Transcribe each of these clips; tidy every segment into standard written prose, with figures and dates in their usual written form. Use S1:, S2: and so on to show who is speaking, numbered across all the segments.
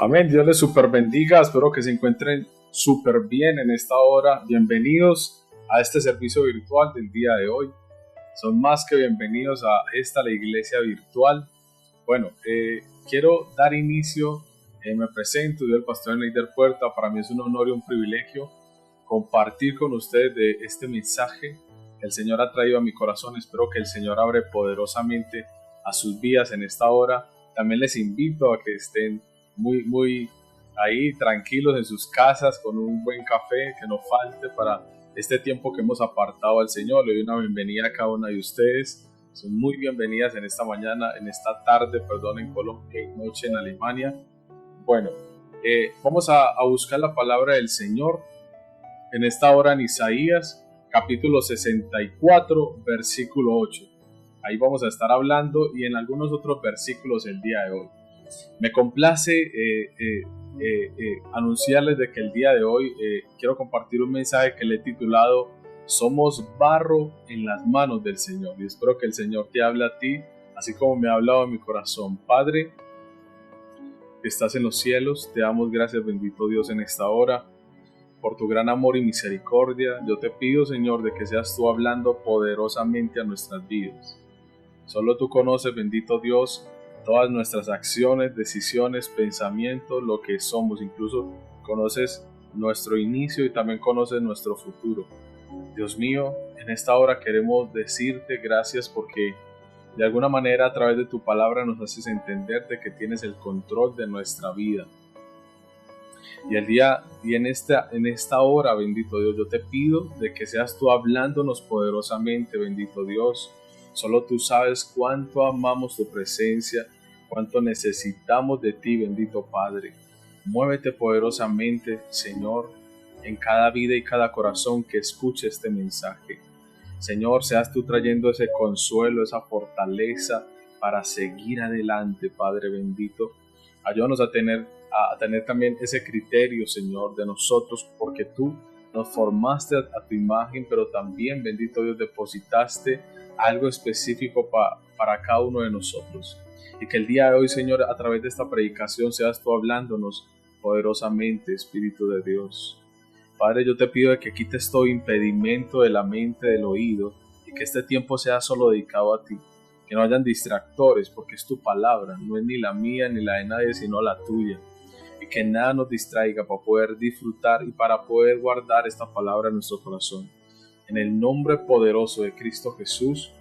S1: Amén, Dios les super bendiga, espero que se encuentren súper bien en esta hora. Bienvenidos a este servicio virtual del día de hoy. Son más que bienvenidos a la iglesia virtual. Bueno, quiero dar inicio, me presento, soy el pastor Neider Puerta. Para mí es un honor y un privilegio compartir con ustedes de este mensaje que el Señor ha traído a mi corazón. Espero que el Señor abre poderosamente a sus vidas en esta hora. También les invito a que estén muy ahí tranquilos en sus casas con un buen café que no falte para este tiempo que hemos apartado al Señor. Le doy una bienvenida a cada una de ustedes. Son muy bienvenidas en esta mañana, en esta tarde, en Colombia y noche en Alemania. Bueno, vamos a buscar la palabra del Señor en esta hora en Isaías capítulo 64 versículo 8. Ahí vamos a estar hablando y en algunos otros versículos el día de hoy. Me complace anunciarles de que el día de hoy quiero compartir un mensaje que le he titulado Somos barro en las manos del Señor, y espero que el Señor te hable a ti así como me ha hablado en mi corazón. Padre que estás en los cielos, te damos gracias, bendito Dios, en esta hora por tu gran amor y misericordia. Yo te pido, Señor, de que seas tú hablando poderosamente a nuestras vidas. Solo tú conoces, bendito Dios, todas nuestras acciones, decisiones, pensamientos, lo que somos. Incluso conoces nuestro inicio y también conoces nuestro futuro. Dios mío, en esta hora queremos decirte gracias porque de alguna manera a través de tu palabra nos haces entender de que tienes el control de nuestra vida. Y en esta hora, bendito Dios, yo te pido de que seas tú hablándonos poderosamente, bendito Dios. Solo tú sabes cuánto amamos tu presencia, cuánto necesitamos de ti, bendito Padre. Muévete poderosamente, Señor, en cada vida y cada corazón que escuche este mensaje. Señor, seas tú trayendo ese consuelo, esa fortaleza para seguir adelante, Padre bendito. Ayúdanos a tener también ese criterio, Señor, de nosotros, porque tú nos formaste a tu imagen, pero también, bendito Dios, depositaste algo específico para cada uno de nosotros. Y que el día de hoy, Señor, a través de esta predicación seas tú hablándonos poderosamente, Espíritu de Dios. Padre, yo te pido que quites todo impedimento de la mente, del oído, y que este tiempo sea solo dedicado a ti. Que no hayan distractores, porque es tu palabra, no es ni la mía ni la de nadie, sino la tuya. Y que nada nos distraiga para poder disfrutar y para poder guardar esta palabra en nuestro corazón. En el nombre poderoso de Cristo Jesús.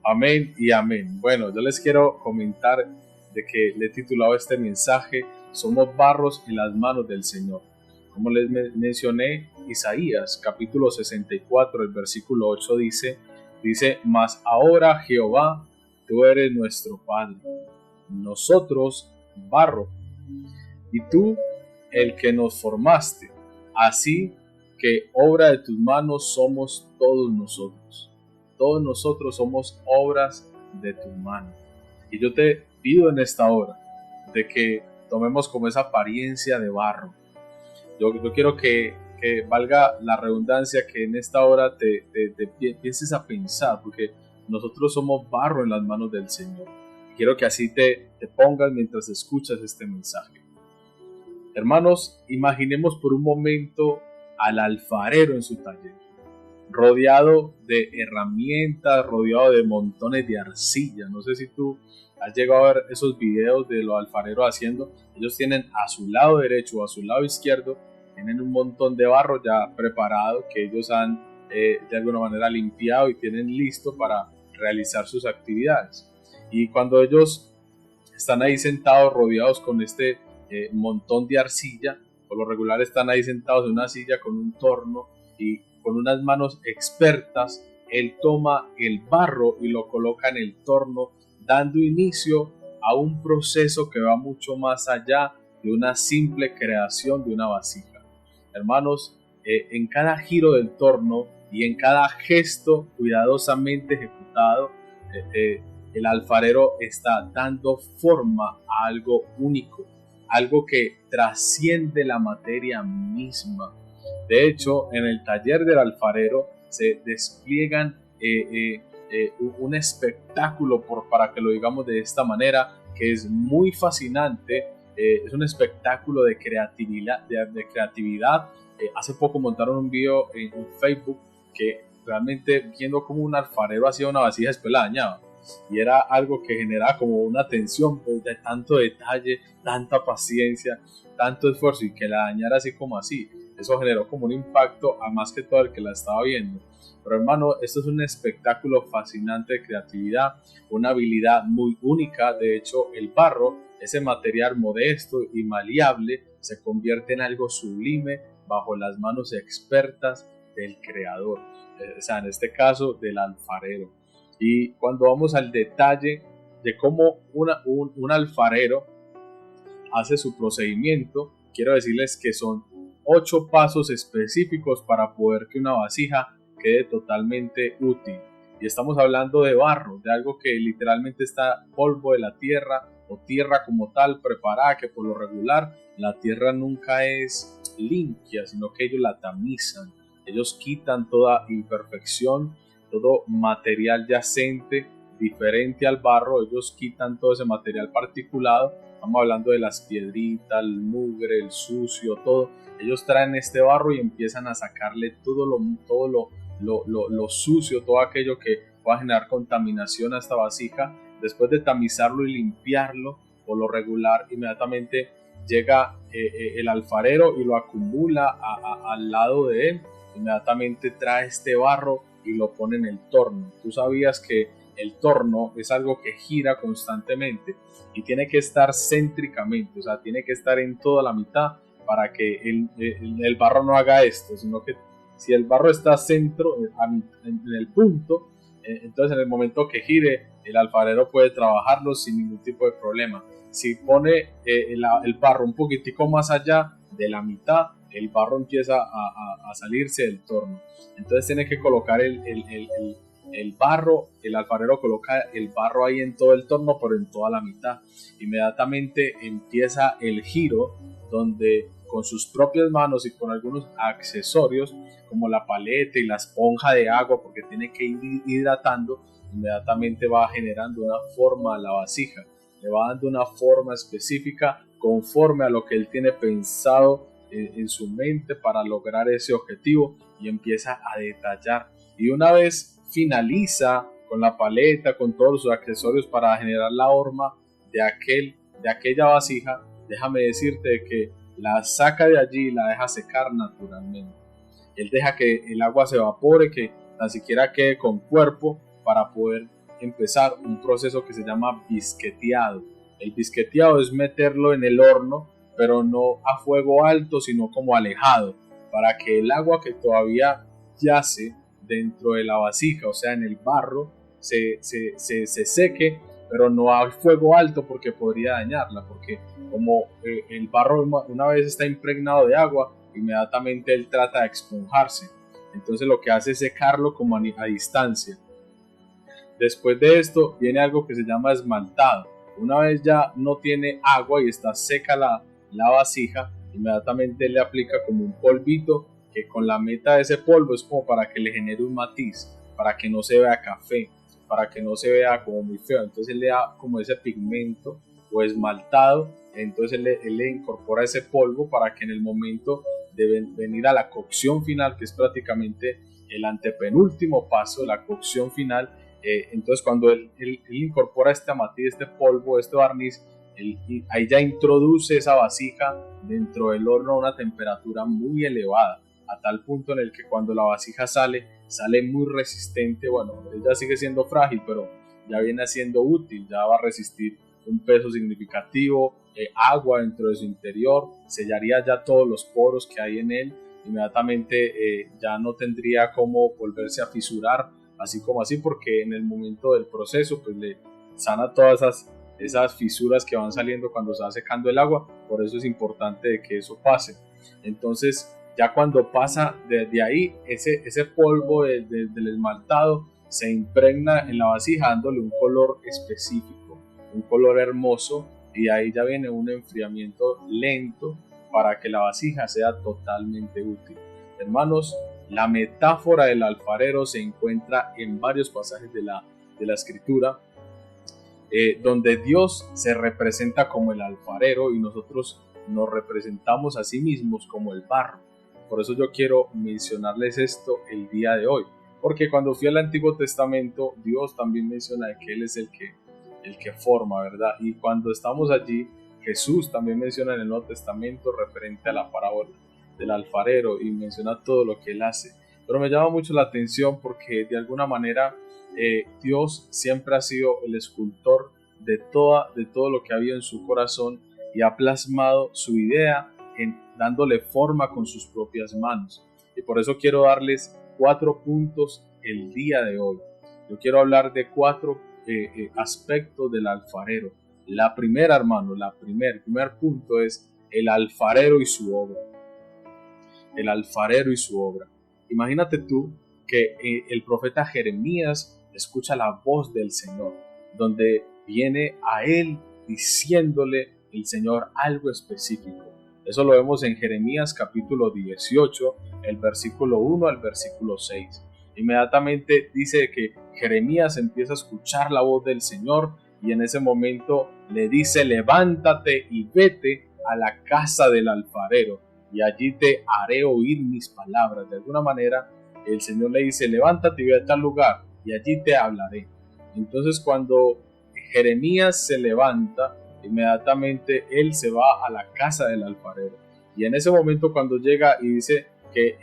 S1: Amén y amén. Bueno, yo les quiero comentar de que le he titulado este mensaje Somos barros en las manos del Señor. Como les mencioné, Isaías capítulo 64, el versículo 8 dice, mas ahora Jehová, tú eres nuestro Padre, nosotros barro, y tú el que nos formaste, así que obra de tus manos somos todos nosotros. Todos nosotros somos obras de tus manos. Y yo te pido en esta hora de que tomemos como esa apariencia de barro. Yo quiero que valga la redundancia, que en esta hora te pienses a pensar, porque nosotros somos barro en las manos del Señor. Quiero que así te pongas mientras escuchas este mensaje. Hermanos, imaginemos por un momento al alfarero en su taller, rodeado de herramientas, rodeado de montones de arcilla. No sé si tú has llegado a ver esos videos de los alfareros haciendo. Ellos tienen a su lado derecho o a su lado izquierdo, tienen un montón de barro ya preparado que ellos han de alguna manera limpiado y tienen listo para realizar sus actividades. Y cuando ellos están ahí sentados rodeados con este montón de arcilla, por lo regular están ahí sentados en una silla con un torno y con unas manos expertas, él toma el barro y lo coloca en el torno, dando inicio a un proceso que va mucho más allá de una simple creación de una vasija. Hermanos, en cada giro del torno y en cada gesto cuidadosamente ejecutado, el alfarero está dando forma a algo único, algo que trasciende la materia misma. De hecho, en el taller del alfarero se despliegan un espectáculo, para que lo digamos de esta manera, que es muy fascinante, es un espectáculo de creatividad. Hace poco montaron un video en Facebook que realmente viendo cómo un alfarero hacía una vasija después la dañaba. Y era algo que generaba como una tensión, pues, de tanto detalle, tanta paciencia, tanto esfuerzo, y que la dañara así como así. Eso generó como un impacto a más que todo el que la estaba viendo. Pero hermano, esto es un espectáculo fascinante de creatividad, una habilidad muy única. De hecho, el barro, ese material modesto y maleable, se convierte en algo sublime bajo las manos expertas del creador, o sea, en este caso del alfarero. Y cuando vamos al detalle de cómo un alfarero hace su procedimiento, quiero decirles que son 8 pasos específicos para poder que una vasija quede totalmente útil. Y estamos hablando de barro, de algo que literalmente está polvo de la tierra o tierra como tal preparada, que por lo regular la tierra nunca es limpia, sino que ellos la tamizan. Ellos quitan toda imperfección, todo material yacente diferente al barro, ellos quitan todo ese material particulado. Estamos hablando de las piedritas, el mugre, el sucio, todo. Ellos traen este barro y empiezan a sacarle todo lo sucio, todo aquello que pueda generar contaminación a esta vasija. Después de tamizarlo y limpiarlo, por lo regular, inmediatamente llega el alfarero y lo acumula al lado de él. Inmediatamente trae este barro y lo pone en el torno. Tú sabías que el torno es algo que gira constantemente y tiene que estar céntricamente, o sea, tiene que estar en toda la mitad para que el barro no haga esto, sino que si el barro está centro, en el punto, entonces en el momento que gire, el alfarero puede trabajarlo sin ningún tipo de problema. Si pone el barro un poquitico más allá de la mitad, el barro empieza a salirse del torno. Entonces tiene que colocar el barro, el alfarero coloca el barro ahí en todo el torno, pero en toda la mitad. Inmediatamente empieza el giro, donde con sus propias manos y con algunos accesorios como la paleta y la esponja de agua, porque tiene que ir hidratando, inmediatamente va generando una forma a la vasija, le va dando una forma específica conforme a lo que él tiene pensado en su mente para lograr ese objetivo, y empieza a detallar. Y una vez finaliza con la paleta, con todos sus accesorios para generar la forma de aquella vasija, déjame decirte que la saca de allí y la deja secar naturalmente. Él deja que el agua se evapore, que tan siquiera quede con cuerpo, para poder empezar un proceso que se llama bisqueteado. El bisqueteado es meterlo en el horno, pero no a fuego alto, sino como alejado, para que el agua que todavía yace dentro de la vasija, o sea en el barro, se seque, pero no a fuego alto porque podría dañarla, porque como el barro una vez está impregnado de agua, inmediatamente él trata de esponjarse. Entonces lo que hace es secarlo como a distancia. Después de esto viene algo que se llama esmaltado. Una vez ya no tiene agua y está seca la vasija, inmediatamente le aplica como un polvito, que con la meta de ese polvo es como para que le genere un matiz, para que no se vea café, para que no se vea como muy feo. Entonces él le da como ese pigmento o esmaltado. Entonces él le incorpora ese polvo para que en el momento de venir a la cocción final, que es prácticamente el antepenúltimo paso, la cocción final, entonces cuando él incorpora este matiz, este polvo, este barniz, ahí ya introduce esa vasija dentro del horno a una temperatura muy elevada, a tal punto en el que cuando la vasija sale muy resistente. Bueno, ella sigue siendo frágil, pero ya viene siendo útil, ya va a resistir un peso significativo, agua dentro de su interior, sellaría ya todos los poros que hay en él, inmediatamente ya no tendría cómo volverse a fisurar, así como así, porque en el momento del proceso pues le sana todas esas fisuras que van saliendo cuando se va secando el agua. Por eso es importante que eso pase. Entonces ya cuando pasa de ahí, ese polvo del esmaltado se impregna en la vasija, dándole un color específico, un color hermoso, y ahí ya viene un enfriamiento lento para que la vasija sea totalmente útil. Hermanos, la metáfora del alfarero se encuentra en varios pasajes de la escritura, donde Dios se representa como el alfarero y nosotros nos representamos a sí mismos como el barro. Por eso yo quiero mencionarles esto el día de hoy, porque cuando fui al Antiguo Testamento, Dios también menciona que Él es el que forma, ¿verdad? Y cuando estamos allí, Jesús también menciona en el Nuevo Testamento referente a la parábola del alfarero y menciona todo lo que Él hace. Pero me llama mucho la atención porque de alguna manera Dios siempre ha sido el escultor de todo lo que había en su corazón y ha plasmado su idea dándole forma con sus propias manos. Y por eso quiero darles 4 puntos el día de hoy. Yo quiero hablar de 4 aspectos del alfarero. La primera, hermano, el primer punto es el alfarero y su obra. El alfarero y su obra. Imagínate tú que el profeta Jeremías escucha la voz del Señor, donde viene a él diciéndole el Señor algo específico. Eso lo vemos en Jeremías capítulo 18, el versículo 1 al versículo 6. Inmediatamente dice que Jeremías empieza a escuchar la voz del Señor y en ese momento le dice: levántate y vete a la casa del alfarero y allí te haré oír mis palabras. De alguna manera el Señor le dice: levántate y ve a tal lugar y allí te hablaré. Entonces cuando Jeremías se levanta, inmediatamente él se va a la casa del alfarero. Y en ese momento cuando llega y dice que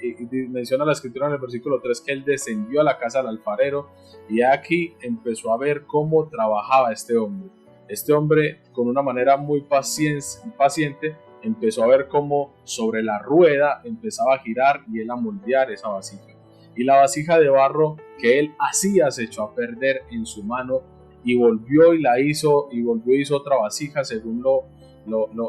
S1: menciona la escritura en el versículo 3 que él descendió a la casa del alfarero y aquí empezó a ver cómo trabajaba este hombre. Este hombre con una manera muy paciente empezó a ver cómo sobre la rueda empezaba a girar y él a moldear esa vasija. Y la vasija de barro que él hacía se echó a perder en su mano y volvió y hizo otra vasija según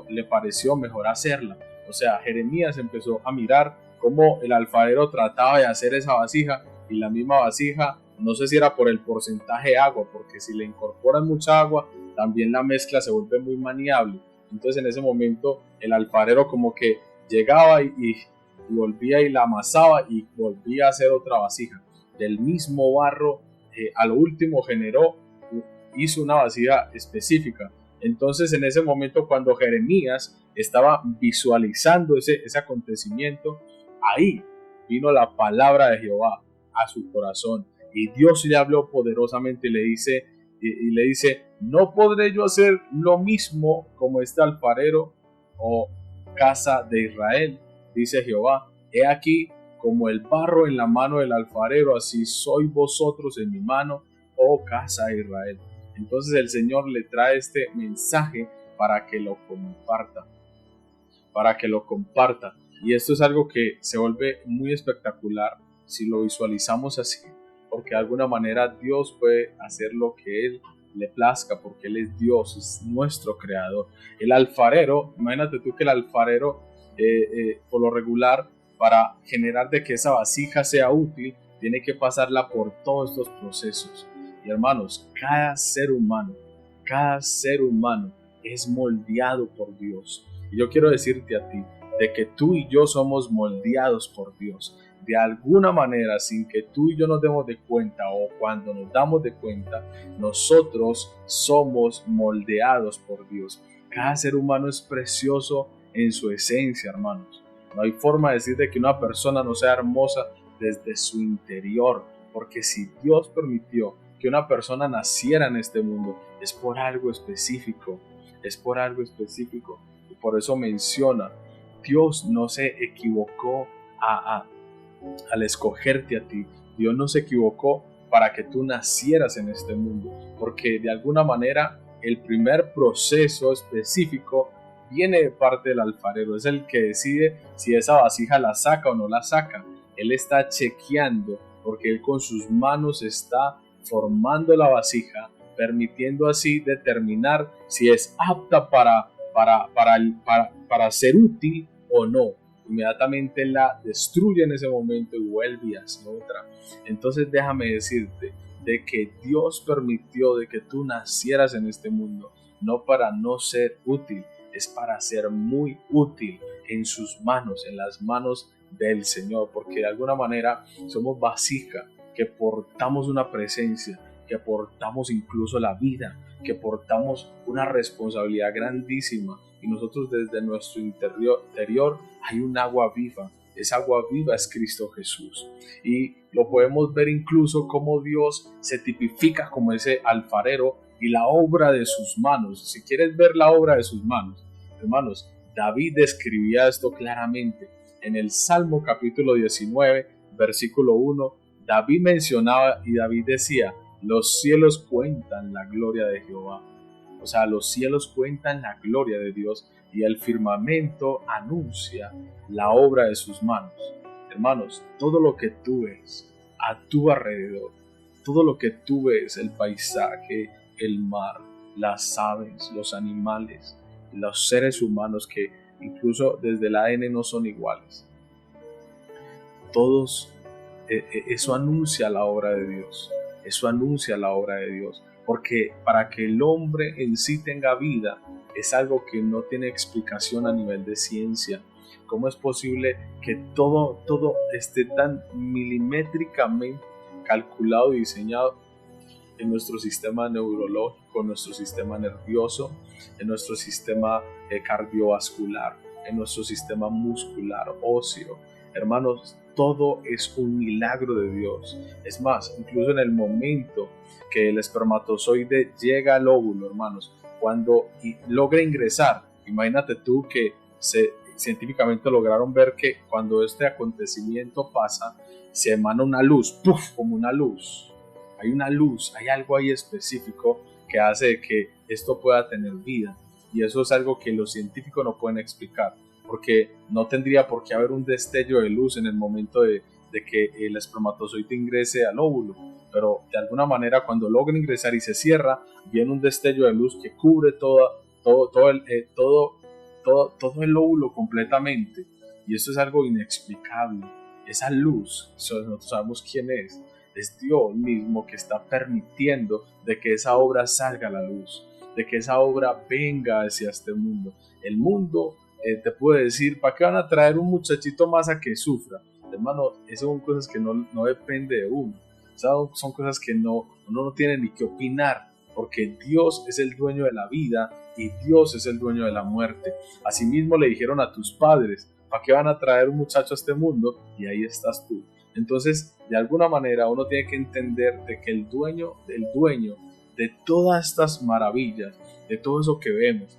S1: le pareció mejor hacerla. O sea, Jeremías empezó a mirar cómo el alfarero trataba de hacer esa vasija y la misma vasija, no sé si era por el porcentaje de agua, porque si le incorporan mucha agua, también la mezcla se vuelve muy maniable. Entonces en ese momento el alfarero como que llegaba y volvía y la amasaba y volvía a hacer otra vasija. Del mismo barro, a lo último hizo una vasija específica. Entonces en ese momento cuando Jeremías estaba visualizando ese acontecimiento, ahí vino la palabra de Jehová a su corazón y Dios le habló poderosamente y le dice: ¿no podré yo hacer lo mismo como este alfarero, oh casa de Israel? Dice Jehová: he aquí como el barro en la mano del alfarero, así sois vosotros en mi mano, oh casa de Israel. Entonces el Señor le trae este mensaje para que lo comparta. Y esto es algo que se vuelve muy espectacular si lo visualizamos así, porque de alguna manera Dios puede hacer lo que Él le plazca, porque Él es Dios, es nuestro creador. El alfarero, imagínate tú que el alfarero, por lo regular, para generar de que esa vasija sea útil, tiene que pasarla por todos estos procesos. Y hermanos, cada ser humano es moldeado por Dios. Y yo quiero decirte a ti, de que tú y yo somos moldeados por Dios. De alguna manera, sin que tú y yo nos demos de cuenta, o cuando nos damos de cuenta, nosotros somos moldeados por Dios. Cada ser humano es precioso en su esencia, hermanos. No hay forma de decir de que una persona no sea hermosa desde su interior, porque si Dios permitió que una persona naciera en este mundo, es por algo específico, y por eso menciona: Dios no se equivocó al escogerte a ti. Dios no se equivocó para que tú nacieras en este mundo, porque de alguna manera el primer proceso específico viene de parte del alfarero. Es el que decide si esa vasija la saca o no la saca. Él está chequeando, porque él con sus manos está formando la vasija, permitiendo así determinar si es apta para ser útil o no. Inmediatamente la destruye en ese momento y vuelve y hace otra. Entonces déjame decirte de que Dios permitió de que tú nacieras en este mundo, no para no ser útil, es para ser muy útil en sus manos, en las manos del Señor, porque de alguna manera somos vasija que portamos una presencia, que portamos incluso la vida, que portamos una responsabilidad grandísima y nosotros desde nuestro interior hay un agua viva. Esa agua viva es Cristo Jesús. Y lo podemos ver incluso como Dios se tipifica como ese alfarero y la obra de sus manos. Si quieres ver la obra de sus manos, hermanos, David describía esto claramente. En el Salmo capítulo 19, versículo 1, David mencionaba y David decía: los cielos cuentan la gloria de Jehová. O sea, los cielos cuentan la gloria de Dios y el firmamento anuncia la obra de sus manos. Hermanos, todo lo que tú ves a tu alrededor, todo lo que tú ves, el paisaje, el mar, las aves, los animales, los seres humanos que incluso desde el ADN no son iguales, todos, eso anuncia la obra de Dios. Eso anuncia la obra de Dios, porque para que el hombre en sí tenga vida es algo que no tiene explicación a nivel de ciencia. ¿Cómo es posible que todo esté tan milimétricamente calculado y diseñado en nuestro sistema neurológico, en nuestro sistema nervioso, en nuestro sistema cardiovascular, en nuestro sistema muscular, óseo? Hermanos, todo es un milagro de Dios. Es más, incluso en el momento que el espermatozoide llega al óvulo, hermanos, cuando logra ingresar, imagínate tú que científicamente lograron ver que cuando este acontecimiento pasa, se emana una luz, ¡puf!, como una luz. Hay una luz, hay algo ahí específico que hace que esto pueda tener vida. Y eso es algo que los científicos no pueden explicar, porque no tendría por qué haber un destello de luz en el momento de que el espermatozoide ingrese al óvulo, pero de alguna manera cuando logra ingresar y se cierra, viene un destello de luz que cubre todo el óvulo completamente, y eso es algo inexplicable. Esa luz, nosotros sabemos quién es Dios mismo que está permitiendo de que esa obra salga a la luz, de que esa obra venga hacia este mundo. El mundo te puede decir: ¿para qué van a traer un muchachito más a que sufra? Hermano, esas son cosas que no depende de uno. Son cosas que uno no tiene ni que opinar, porque Dios es el dueño de la vida y Dios es el dueño de la muerte. Asimismo le dijeron a tus padres: ¿para qué van a traer un muchacho a este mundo? Y ahí estás tú. Entonces, de alguna manera uno tiene que entender de que el dueño de todas estas maravillas, de todo eso que vemos,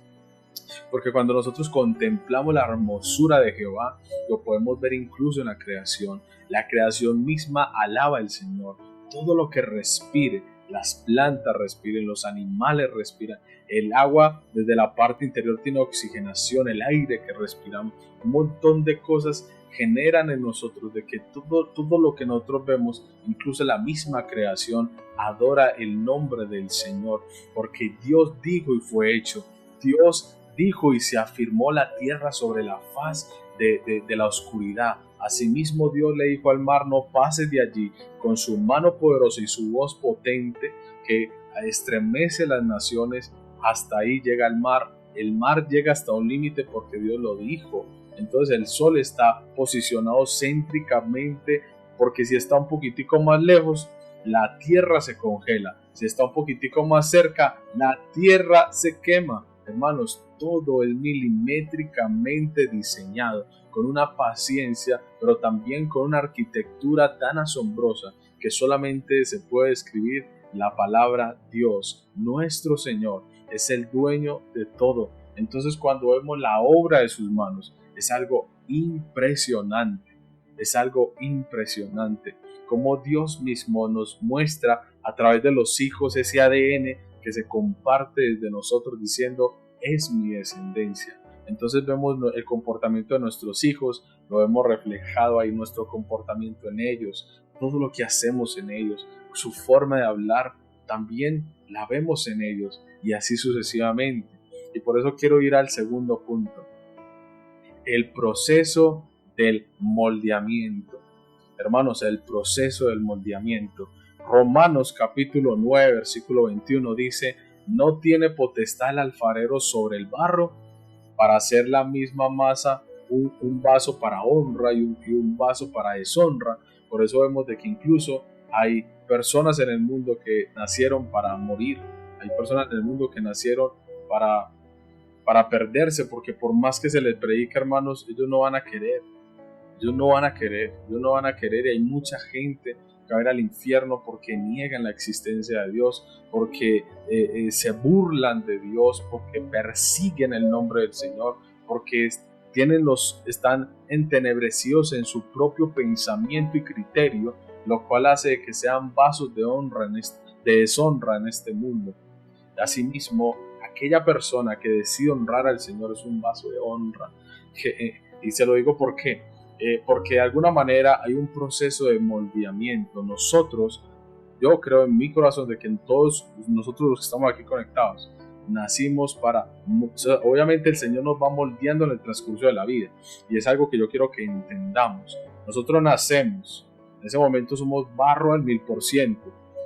S1: porque cuando nosotros contemplamos la hermosura de Jehová, lo podemos ver incluso en la creación. La creación misma alaba al Señor. Todo lo que respire, las plantas respiren, los animales respiran, el agua desde la parte interior tiene oxigenación, el aire que respiramos, un montón de cosas generan en nosotros de que todo lo que nosotros vemos, incluso la misma creación, adora el nombre del Señor, porque Dios dijo y fue hecho. Dios dijo y se afirmó la tierra sobre la faz de la oscuridad. Asimismo Dios le dijo al mar: no pases de allí, con su mano poderosa y su voz potente que estremece las naciones. Hasta ahí llega el mar llega hasta un límite porque Dios lo dijo. Entonces el sol está posicionado céntricamente, porque si está un poquitico más lejos, la tierra se congela. Si está un poquitico más cerca, la tierra se quema. Hermanos, todo es milimétricamente diseñado, con una paciencia, pero también con una arquitectura tan asombrosa que solamente se puede describir la palabra Dios. Nuestro Señor es el dueño de todo. Entonces, cuando vemos la obra de sus manos, es algo impresionante. Es algo impresionante. Como Dios mismo nos muestra a través de los hijos ese ADN que se comparte desde nosotros, diciendo: es mi descendencia. Entonces vemos el comportamiento de nuestros hijos, lo vemos reflejado ahí, nuestro comportamiento en ellos, todo lo que hacemos en ellos, su forma de hablar también la vemos en ellos, y así sucesivamente. Y por eso quiero ir al segundo punto: el proceso del moldeamiento. Hermanos, el proceso del moldeamiento. Romanos capítulo 9, versículo 21 dice: ¿no tiene potestad el alfarero sobre el barro para hacer la misma masa, un vaso para honra y un vaso para deshonra? Por eso vemos de que incluso hay personas en el mundo que nacieron para morir, Hay personas en el mundo que nacieron para perderse, porque por más que se les predica, hermanos, ellos no van a querer. Ellos no van a querer, y hay mucha gente que va a ir al infierno porque niegan la existencia de Dios, porque se burlan de Dios, porque persiguen el nombre del Señor, porque están entenebrecidos en su propio pensamiento y criterio, lo cual hace que sean vasos de deshonra en este mundo. Asimismo, aquella persona que decide honrar al Señor es un vaso de honra. Y se lo digo porque de alguna manera hay un proceso de moldeamiento. Yo creo en mi corazón de que todos nosotros los que estamos aquí conectados, nacimos obviamente el Señor nos va moldeando en el transcurso de la vida, y es algo que yo quiero que entendamos. Nosotros nacemos, en ese momento somos barro al 1000%,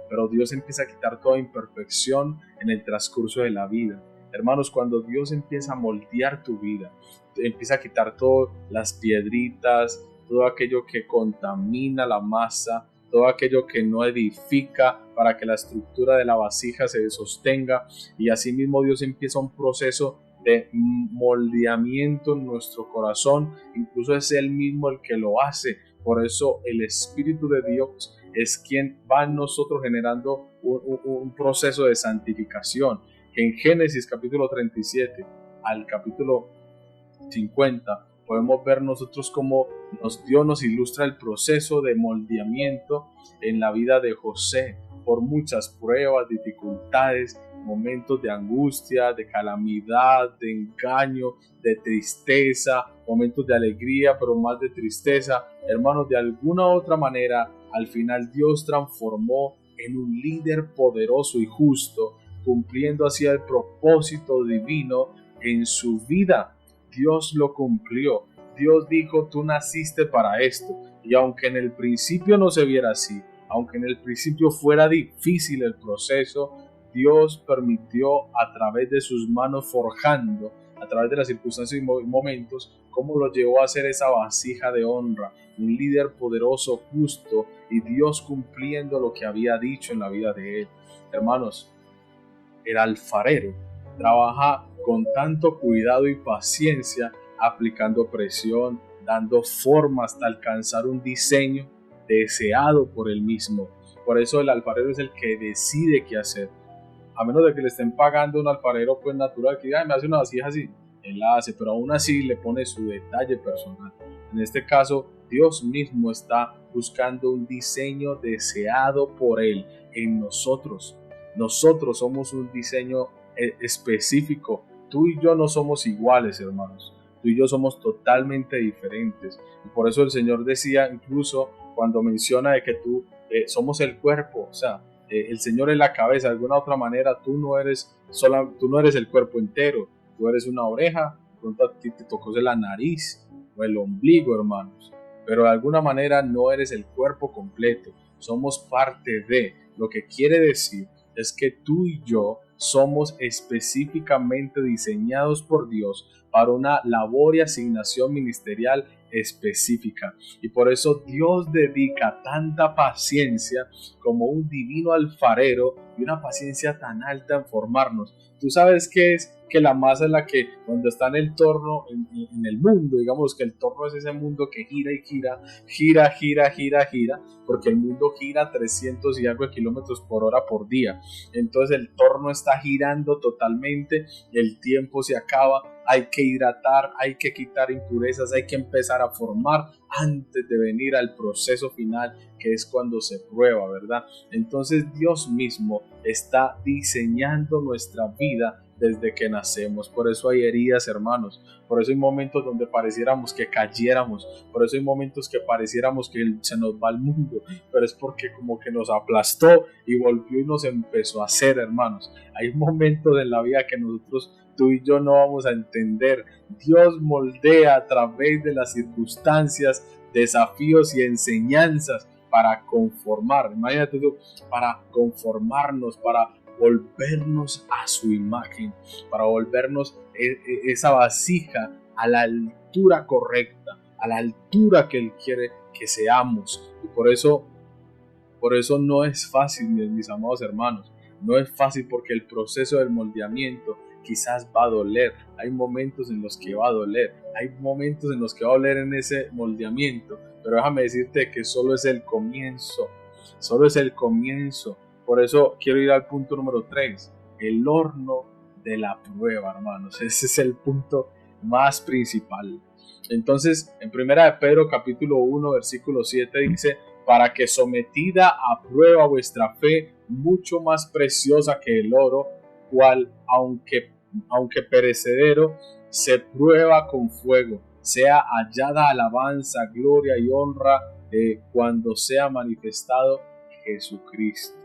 S1: pero Dios empieza a quitar toda imperfección en el transcurso de la vida. Hermanos, cuando Dios empieza a moldear tu vida, empieza a quitar todas las piedritas, todo aquello que contamina la masa, todo aquello que no edifica para que la estructura de la vasija se sostenga, y asimismo Dios empieza un proceso de moldeamiento en nuestro corazón. Incluso es Él mismo el que lo hace. Por eso el Espíritu de Dios es quien va en nosotros generando un proceso de santificación. En Génesis capítulo 37 al capítulo 50 podemos ver nosotros cómo Dios nos ilustra el proceso de moldeamiento en la vida de José, por muchas pruebas, dificultades, momentos de angustia, de calamidad, de engaño, de tristeza, momentos de alegría, pero más de tristeza. Hermanos, de alguna u otra manera, al final Dios transformó en un líder poderoso y justo, cumpliendo así el propósito divino en su vida. Dios lo cumplió. Dios dijo: tú naciste para esto. Y aunque en el principio no se viera así, aunque en el principio fuera difícil el proceso, Dios permitió, a través de sus manos forjando, a través de las circunstancias y momentos, cómo lo llevó a ser esa vasija de honra, un líder poderoso, justo, y Dios cumpliendo lo que había dicho en la vida de él. Hermanos, el alfarero trabaja con tanto cuidado y paciencia, aplicando presión, dando forma hasta alcanzar un diseño deseado por él mismo. Por eso el alfarero es el que decide qué hacer. A menos de que le estén pagando un alfarero, pues natural, que me hace una vasija así, él la hace, pero aún así le pone su detalle personal. En este caso, Dios mismo está buscando un diseño deseado por él en nosotros. Nosotros somos un diseño específico. Tú y yo no somos iguales, hermanos. Tú y yo somos totalmente diferentes. Y por eso el Señor decía, incluso cuando menciona de que somos el cuerpo, o sea, el Señor es la cabeza. De alguna otra manera, tú no eres el cuerpo entero. Tú eres una oreja, de pronto a ti te tocó ser la nariz o el ombligo, hermanos. Pero de alguna manera no eres el cuerpo completo. Somos parte de. Lo que quiere decir es que tú y yo somos específicamente diseñados por Dios para una labor y asignación ministerial específica. Y por eso Dios dedica tanta paciencia como un divino alfarero, y una paciencia tan alta en formarnos. Tú sabes qué es que la masa es la que, cuando está en el torno, en el mundo, digamos que el torno es ese mundo que gira y gira, porque el mundo gira 300 y algo de kilómetros por hora por día. Entonces el torno está girando totalmente, el tiempo se acaba, hay que hidratar, hay que quitar impurezas, hay que empezar a formar antes de venir al proceso final, que es cuando se prueba, ¿verdad? Entonces Dios mismo está diseñando nuestra vida desde que nacemos. Por eso hay heridas, hermanos. Por eso hay momentos donde pareciéramos que cayéramos. Por eso hay momentos que pareciéramos que se nos va el mundo. Pero es porque como que nos aplastó y volvió y nos empezó a hacer, hermanos. Hay momentos en la vida que tú y yo no vamos a entender. Dios moldea a través de las circunstancias, desafíos y enseñanzas para conformar. Imagínate tú, para conformarnos, para volvernos a su imagen, para volvernos esa vasija a la altura correcta, a la altura que Él quiere que seamos. Y por eso no es fácil, mis amados hermanos. No es fácil porque el proceso del moldeamiento quizás va a doler. Hay momentos en los que va a doler. Hay momentos en los que va a doler en ese moldeamiento. Pero déjame decirte que solo es el comienzo. Solo es el comienzo. Por eso quiero ir al punto número 3. El horno de la prueba, hermanos. Ese es el punto más principal. Entonces, en 1 de Pedro capítulo 1, versículo 7 dice: para que sometida a prueba vuestra fe, mucho más preciosa que el oro, cual aunque perecedero, se prueba con fuego, sea hallada alabanza, gloria y honra cuando sea manifestado Jesucristo.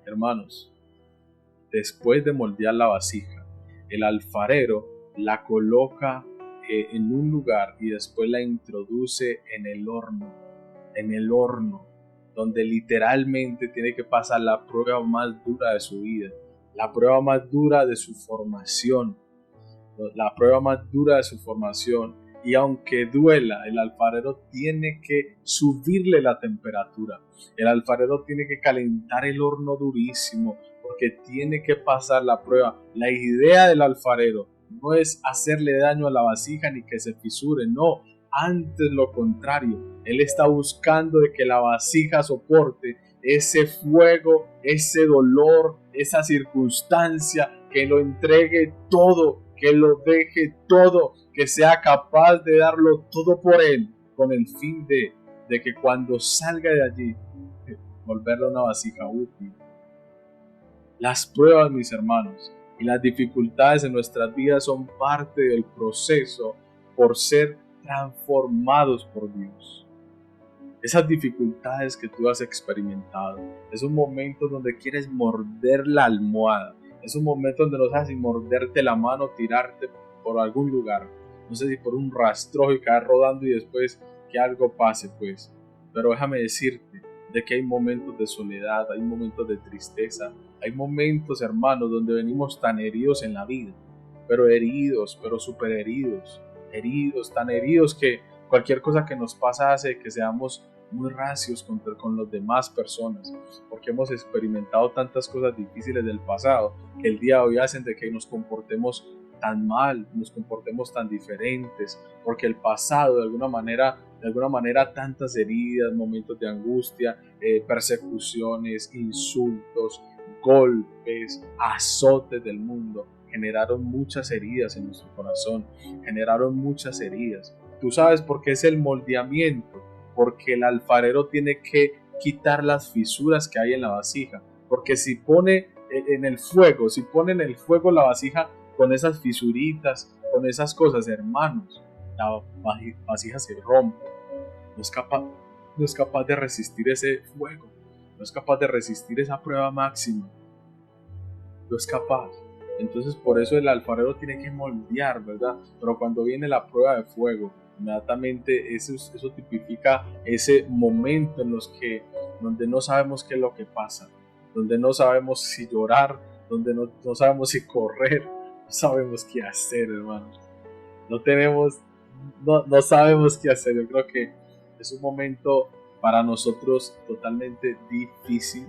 S1: Hermanos, después de moldear la vasija, el alfarero la coloca en un lugar y después la introduce en el horno, donde literalmente tiene que pasar la prueba más dura de su vida, la prueba más dura de su formación, y aunque duela, el alfarero tiene que subirle la temperatura, el alfarero tiene que calentar el horno durísimo, porque tiene que pasar la prueba. La idea del alfarero no es hacerle daño a la vasija ni que se fisure, no, antes lo contrario, él está buscando de que la vasija soporte ese fuego, ese dolor, esa circunstancia, que lo entregue todo, que lo deje todo, que sea capaz de darlo todo por él, con el fin de que cuando salga de allí, volverla una vasija útil. Las pruebas, mis hermanos, y las dificultades en nuestras vidas son parte del proceso por ser transformados por Dios. Esas dificultades que tú has experimentado, esos momentos donde quieres morder la almohada, esos momentos donde no sabes si morderte la mano, tirarte por algún lugar, no sé si por un rastrojo y caer rodando y después que algo pase, pues. Pero déjame decirte de que hay momentos de soledad, hay momentos de tristeza, hay momentos, hermanos, donde venimos tan heridos en la vida, pero súper heridos, tan heridos que cualquier cosa que nos pasa hace que seamos muy racios con las demás personas, porque hemos experimentado tantas cosas difíciles del pasado que el día de hoy hacen de que nos comportemos tan mal, nos comportemos tan diferentes, porque el pasado de alguna manera tantas heridas, momentos de angustia, persecuciones, insultos, golpes, azotes del mundo generaron muchas heridas en nuestro corazón, generaron muchas heridas. ¿Tú sabes por qué es el moldeamiento? Porque el alfarero tiene que quitar las fisuras que hay en la vasija, porque si pone en el fuego la vasija con esas fisuritas, con esas cosas, hermanos, la vasija se rompe, no es capaz de resistir ese fuego, no es capaz de resistir esa prueba máxima, no es capaz. Entonces por eso el alfarero tiene que moldear, ¿verdad? Pero cuando viene la prueba de fuego, inmediatamente eso tipifica ese momento donde no sabemos qué es lo que pasa, donde no sabemos si llorar, donde no sabemos si correr, no sabemos qué hacer, hermanos. No sabemos qué hacer. Yo creo que es un momento para nosotros totalmente difícil,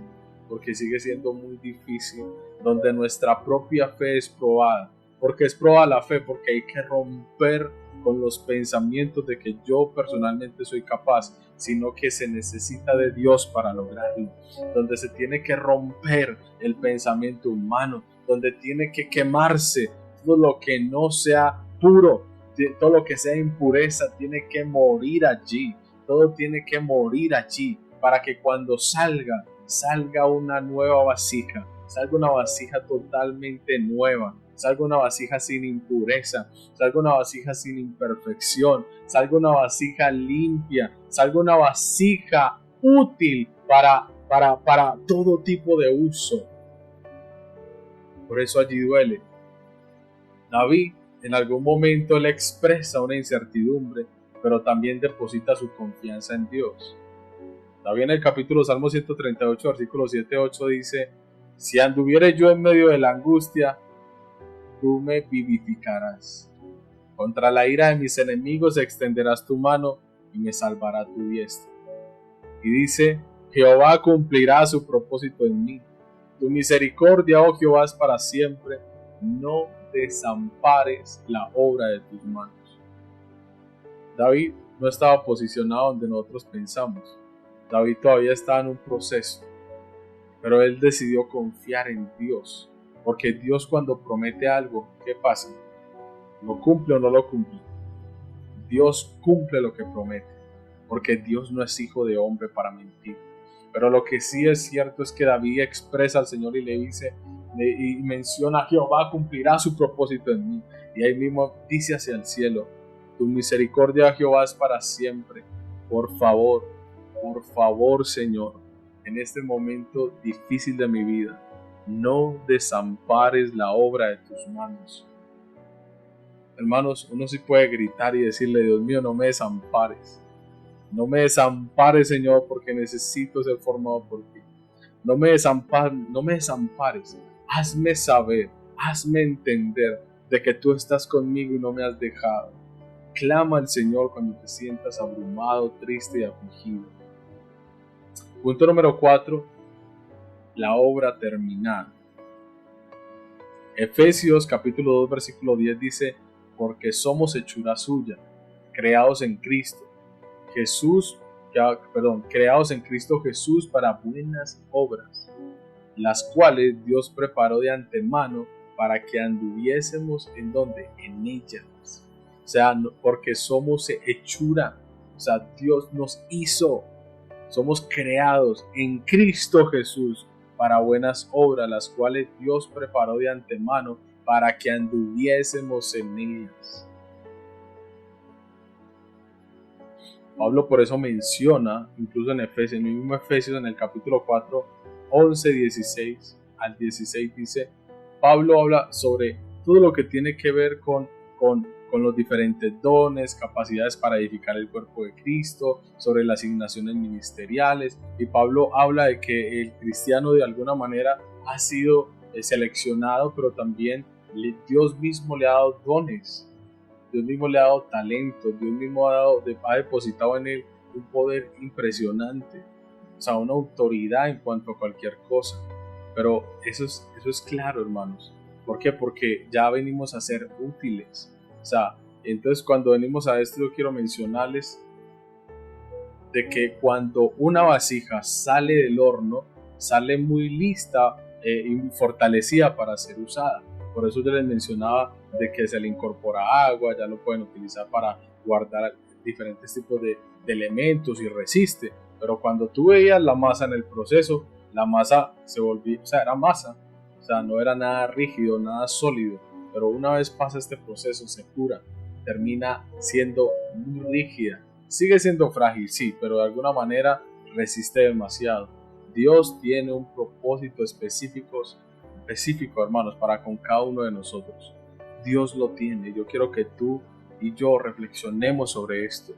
S1: porque sigue siendo muy difícil, donde nuestra propia fe es probada. Porque es probada la fe, porque hay que romper con los pensamientos de que yo personalmente soy capaz, sino que se necesita de Dios para lograrlo, donde se tiene que romper el pensamiento humano, donde tiene que quemarse todo lo que no sea puro, todo lo que sea impureza tiene que morir allí, todo tiene que morir allí, para que cuando salga una nueva vasija, salga una vasija totalmente nueva, salga una vasija sin impureza, salga una vasija sin imperfección, salga una vasija limpia, salga una vasija útil para todo tipo de uso. Por eso allí duele. David en algún momento le expresa una incertidumbre, pero también deposita su confianza en Dios. David en el capítulo Salmo 138, versículos 7-8 dice: si anduviere yo en medio de la angustia, tú me vivificarás. Contra la ira de mis enemigos extenderás tu mano y me salvará tu diestra. Y dice: Jehová cumplirá su propósito en mí. Tu misericordia, oh Jehová, es para siempre. No desampares la obra de tus manos. David no estaba posicionado donde nosotros pensamos. David todavía estaba en un proceso, pero él decidió confiar en Dios, porque Dios cuando promete algo, ¿qué pasa? ¿Lo cumple o no lo cumple? Dios cumple lo que promete, porque Dios no es hijo de hombre para mentir. Pero lo que sí es cierto es que David expresa al Señor y le dice, y menciona: Jehová cumplirá su propósito en mí. Y ahí mismo dice hacia el cielo: tu misericordia, Jehová, es para siempre. Por favor, Señor, en este momento difícil de mi vida, no desampares la obra de tus manos. Hermanos, uno sí puede gritar y decirle: Dios mío, no me desampares. No me desampares, Señor, porque necesito ser formado por ti. No me desampares. Hazme saber, hazme entender de que tú estás conmigo y no me has dejado. Clama al Señor cuando te sientas abrumado, triste y afligido. Punto número 4. La obra terminada. Efesios capítulo 2 versículo 10 dice: porque somos hechura suya, creados en Cristo Jesús para buenas obras, las cuales Dios preparó de antemano para que anduviésemos en donde, en ellas. O sea, porque somos hechura, o sea, Dios nos hizo, somos creados en Cristo Jesús para buenas obras, las cuales Dios preparó de antemano para que anduviésemos en ellas. Pablo por eso menciona, incluso en Efesios, en el mismo Efesios, en el capítulo 4, 11, 16 al 16, dice, Pablo habla sobre todo lo que tiene que ver con los diferentes dones, capacidades para edificar el cuerpo de Cristo, sobre las asignaciones ministeriales, y Pablo habla de que el cristiano de alguna manera ha sido seleccionado, pero también Dios mismo le ha dado dones. Dios mismo le ha dado talento, Dios mismo ha depositado en él un poder impresionante, o sea, una autoridad en cuanto a cualquier cosa. Pero eso es claro, hermanos. ¿Por qué? Porque ya venimos a ser útiles. O sea, entonces cuando venimos a esto, yo quiero mencionarles de que cuando una vasija sale del horno, sale muy lista y fortalecida para ser usada. Por eso yo les mencionaba de que se le incorpora agua, ya lo pueden utilizar para guardar diferentes tipos de elementos y resiste. Pero cuando tú veías la masa en el proceso, la masa se volvía, o sea, era masa, o sea, no era nada rígido, nada sólido. Pero una vez pasa este proceso, se cura, termina siendo muy rígida. Sigue siendo frágil, sí, pero de alguna manera resiste demasiado. Dios tiene un propósito específico, hermanos, para con cada uno de nosotros. Dios lo tiene. Yo quiero que tú y yo reflexionemos sobre esto.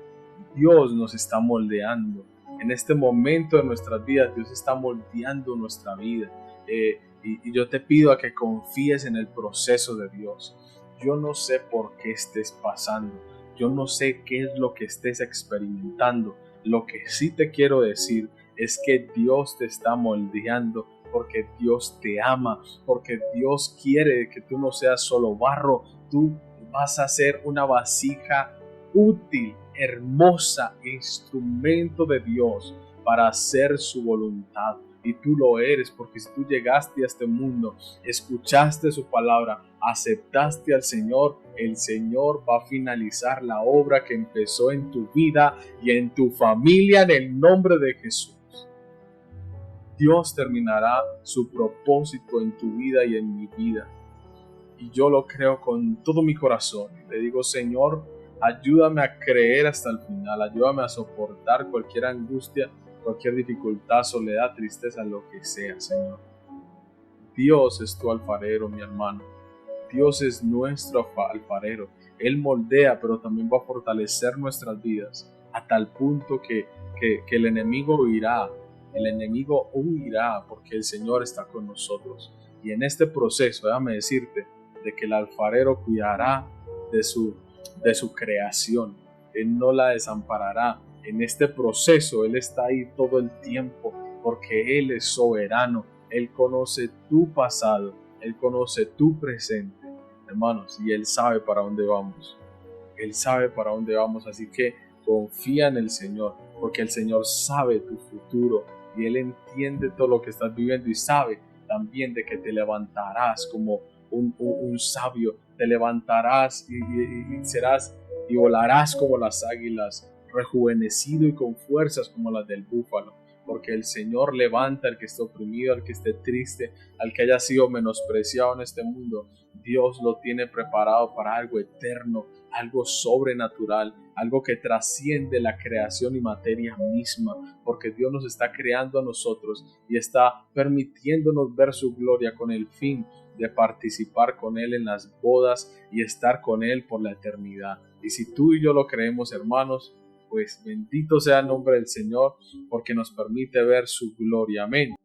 S1: Dios nos está moldeando. En este momento de nuestras vidas, Dios está moldeando nuestra vida. Y yo te pido a que confíes en el proceso de Dios. Yo no sé por qué estés pasando. Yo no sé qué es lo que estés experimentando. Lo que sí te quiero decir es que Dios te está moldeando, porque Dios te ama, porque Dios quiere que tú no seas solo barro. Tú vas a ser una vasija útil, hermosa, instrumento de Dios para hacer su voluntad. Y tú lo eres, porque si tú llegaste a este mundo, escuchaste su palabra, aceptaste al Señor, el Señor va a finalizar la obra que empezó en tu vida y en tu familia en el nombre de Jesús. Dios terminará su propósito en tu vida y en mi vida. Y yo lo creo con todo mi corazón. Le digo: Señor, ayúdame a creer hasta el final. Ayúdame a soportar cualquier angustia, cualquier dificultad, soledad, tristeza, lo que sea, Señor. Dios es tu alfarero, mi hermano. Dios es nuestro alfarero. Él moldea, pero también va a fortalecer nuestras vidas a tal punto que el enemigo huirá. El enemigo huirá porque el Señor está con nosotros. Y en este proceso, déjame decirte, de que el alfarero cuidará de su creación. Él no la desamparará. En este proceso Él está ahí todo el tiempo, porque Él es soberano. Él conoce tu pasado, Él conoce tu presente, hermanos, y Él sabe para dónde vamos. Él sabe para dónde vamos, así que confía en el Señor, porque el Señor sabe tu futuro y Él entiende todo lo que estás viviendo y sabe también de que te levantarás como un sabio, te levantarás y serás y volarás como las águilas, rejuvenecido y con fuerzas como las del búfalo, porque el Señor levanta al que esté oprimido, al que esté triste, al que haya sido menospreciado en este mundo. Dios lo tiene preparado para algo eterno, algo sobrenatural, algo que trasciende la creación y materia misma, porque Dios nos está creando a nosotros y está permitiéndonos ver su gloria con el fin de participar con Él en las bodas y estar con Él por la eternidad. Y si tú y yo lo creemos, hermanos, pues bendito sea el nombre del Señor, porque nos permite ver su gloria. Amén.